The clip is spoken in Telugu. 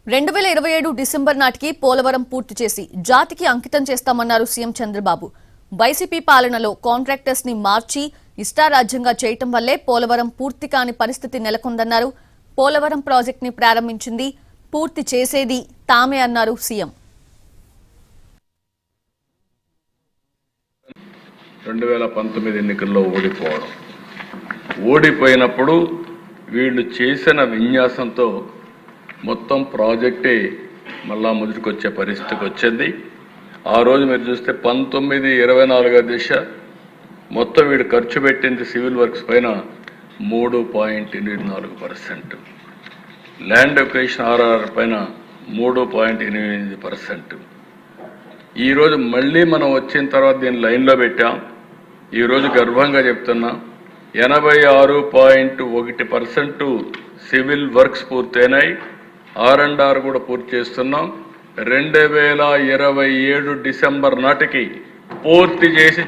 2027 డిసెంబర్ నాటికి పోలవరం పూర్తి చేసి జాతికి అంకితం చేస్తామన్నారు సీఎం చంద్రబాబు. వైసీపీ పాలనలో కాంట్రాక్టర్స్ ని మార్చి ఇష్టారాజ్యంగా చేయటం వల్లే పోలవరం పూర్తి కాని పరిస్థితి నెలకొందన్నారు. పోలవరం ప్రాజెక్ట్ ని ప్రారంభించింది, పూర్తి చేసేది తామే అన్నారు సీఎం. 2019 ఎన్నికల్లో ఓడిపోయినప్పుడు వీళ్ళు చేసిన విన్యాసంతో మొత్తం ప్రాజెక్టే మళ్ళా ముదురుకొచ్చే పరిస్థితికి వచ్చింది. ఆ రోజు మీరు చూస్తే 1924 దిశ మొత్తం వీడు ఖర్చు పెట్టింది సివిల్ వర్క్స్ పైన 3.84%, ల్యాండ్ ఎక్విజిషన్ ఆర్ఆర్ పైన 3.8%. ఈరోజు మళ్ళీ మనం వచ్చిన తర్వాత దీన్ని లైన్లో పెట్టాం. ఈరోజు గర్వంగా చెప్తున్నా 86.1% సివిల్ వర్క్స్ పూర్తయినాయి. R&R కూడా పూర్తి చేస్తున్నాం. 2027 డిసెంబర్ నాటికి పూర్తి చేసి